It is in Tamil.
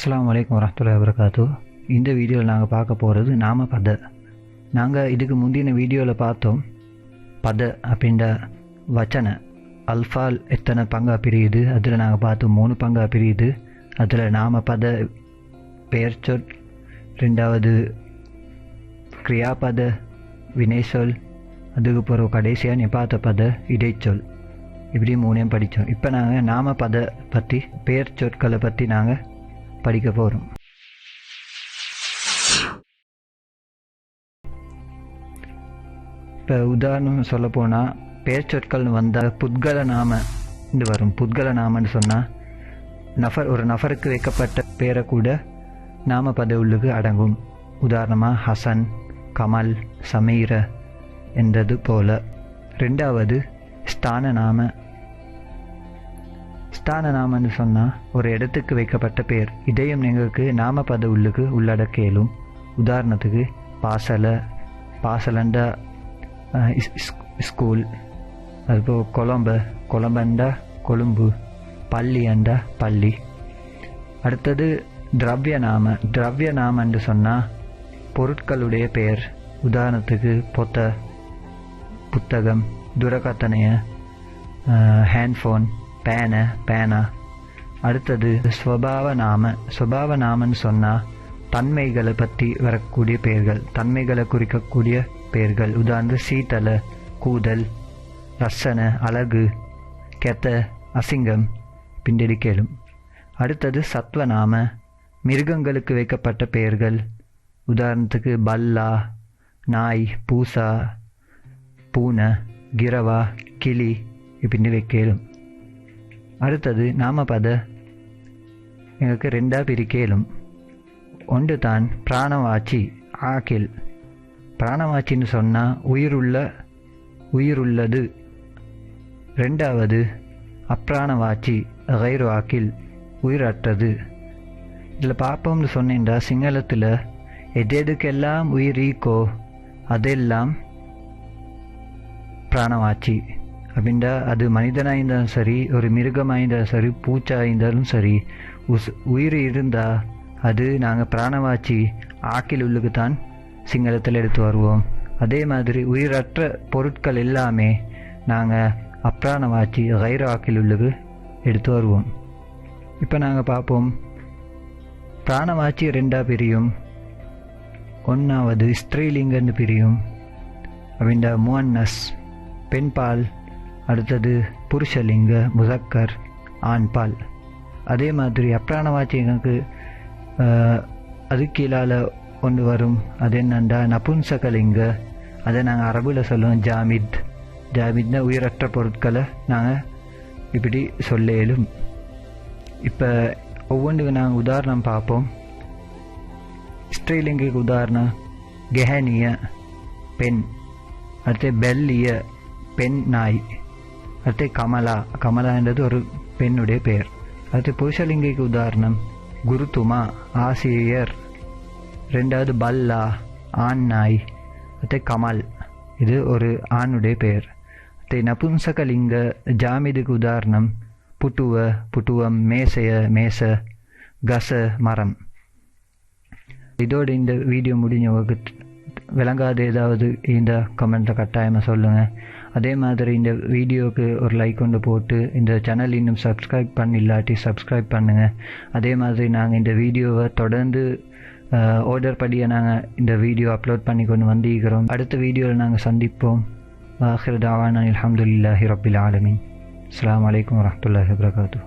அஸ்ஸலாமு அலைக்கும் வரஹ்மத்துல்லாஹி வபரகாத்துஹு. இந்த வீடியோவில் நாங்கள் பார்க்க போகிறது நாம பத. நாங்கள் இதுக்கு முந்தின வீடியோவில் பார்த்தோம் பத அப்படின்ற வச்சன அல்ஃபால் எத்தனை பங்கா பிரியுது. அதில் நாங்கள் பார்த்தோம் 3 பங்கா பிரியுது. அதில் நாம பத பெயர்ச்சொல், ரெண்டாவது கிரியாபத வினைச்சொல், அதுக்கு பிறகு கடைசியாக நிபாத்த பத இடைச்சொல், இப்படி 3 படித்தோம். இப்போ நாங்கள் நாம பத பற்றி பெயர் சொற்களை பற்றி நாங்கள் படிக்க போகிறோம். இப்போ உதாரணம் சொல்ல போனால் பெயர் சொற்கள் வந்தால் புத்கல நாம இது வரும். புத்கல நாமன்னு சொன்னால் ஒரு நபருக்கு வைக்கப்பட்ட பேரை கூட நாம பத உள்ளுக்கு அடங்கும். உதாரணமாக ஹசன், கமல், சமீர என்றது போல. ரெண்டாவது ஸ்தான நாம. ஸ்தான நாமன்னு சொன்னால் ஒரு இடத்துக்கு வைக்கப்பட்ட பேர். இதையும் எங்களுக்கு நாம பத உள்ளுக்கு உள்ளடக்க இயலும். உதாரணத்துக்கு பாசலண்டா ஸ்கூல், அதுபோல் கொலம்பண்டா கொழும்பு, பள்ளி அண்டா பள்ளி. அடுத்தது திரவிய நாம. திரவிய நாமன்னு சொன்னால் பொருட்களுடைய பெயர். உதாரணத்துக்கு புத்தகம், துரகத்தனைய, ஹேண்ட்ஃபோன், பேனா. அடுத்தது ஸ்வபாவ நாம. ஸ்வபாவ நாமன்னு சொன்னால் தன்மைகளை பற்றி வரக்கூடிய பெயர்கள், தன்மைகளை குறிக்கக்கூடிய பெயர்கள். உதாரணத்து சீத்தல, கூதல், ரசன, அழகு, கெத்த, அசிங்கம், பிண்டெடுக்கலும். அடுத்தது சத்வநாம. மிருகங்களுக்கு வைக்கப்பட்ட பெயர்கள். உதாரணத்துக்கு பல்லா, நாய், பூசா, பூனை, கிரவா, கிளி, இப்படின்னு வைக்கலும். அடுத்தது நாம பத எங்களுக்கு 2 பிரிக்கலும். ஒன்று தான் பிராணவாச்சி, ஆக்கில். பிராணவாச்சின்னு சொன்னால் உயிருள்ளது. ரெண்டாவது அப்ராணவாச்சி, கைரு ஆக்கில், உயிரற்றது. இதில் பார்ப்போம்னு சொன்னேன்டா சிங்களத்தில் எதுக்கெல்லாம் உயிர் ஈக்கோ அதெல்லாம் பிராணவாச்சி அப்படின்டா. அது மனிதனாக இருந்தாலும் சரி, ஒரு மிருகமாக இருந்தாலும் சரி, பூச்சாக இருந்தாலும் சரி, உயிர் இருந்தால் அது நாங்கள் பிராணவாச்சி ஆக்கில் உள்ளுக்கு தான் சிங்களத்தில் எடுத்து வருவோம். அதே மாதிரி உயிரற்ற பொருட்கள் எல்லாமே நாங்கள் அப்ராணவாச்சி கைர ஆக்கில் உள்ளுக்கு எடுத்து வருவோம். இப்போ நாங்கள் பார்ப்போம். பிராணவாச்சி 2 பிரியும். ஒன்றாவது ஸ்திரீலிங்கன்னு பிரியும். அப்படின்டா முவன்னஸ், பெண்பால். அடுத்தது புருஷலிங்க, முசக்கர், ஆண்பால். அதே மாதிரி அப்ராணவாச்சி எங்களுக்கு அது கீழால் ஒன்று வரும். அது என்னண்டா நபுன்சகலிங்க. அதை நாங்கள் அரபுல சொல்லுவோம் ஜாமித். ஜாமித்னா உயிரற்ற பொருட்களை நாங்கள் இப்படி சொல்லும். இப்போ ஒவ்வொன்றுக்கு நாங்கள் உதாரணம் பார்ப்போம். ஸ்திரீலிங்குக்கு உதாரணம் கெஹனிய, பெண். அடுத்து பெல்லிய, பெண் நாய். அடுத்து கமலான்றது ஒரு பெண்ணுடைய பெயர். அடுத்து புருஷலிங்கிக்கு உதாரணம் குருத்துமா, ஆசிரியர். ரெண்டாவது பல்லா, ஆண் நாய். அடுத்து கமல், இது ஒரு ஆணுடைய பெயர். அடுத்து நபுன்சகலிங்க ஜாமிதுக்கு உதாரணம் புட்டுவம், மேச, கச, மரம். இதோடு இந்த வீடியோ முடிஞ்சவங்களுக்கு விளங்காத ஏதாவது இந்த கமெண்ட்டில் கட்டாயமாக சொல்லுங்கள். அதே மாதிரி இந்த வீடியோவுக்கு ஒரு லைக் கொண்டு போட்டு இந்த சேனல் இன்னும் சப்ஸ்கிரைப் பண்ணில்லாட்டி சப்ஸ்கிரைப் பண்ணுங்கள். அதே மாதிரி நாங்கள் இந்த வீடியோவை தொடர்ந்து ஆர்டர் படியை நாங்கள் இந்த வீடியோ அப்லோட் பண்ணி கொண்டு வந்திருக்கிறோம். அடுத்த வீடியோவில் நாங்கள் சந்திப்போம். ஆகிர் தாவானா அல்ஹம்துலில்லாஹி ரப்பில் ஆலமீன். அஸ்ஸலாமு அலைக்கும் வரஹ்மத்துல்லாஹி வபரகாத்துஹு.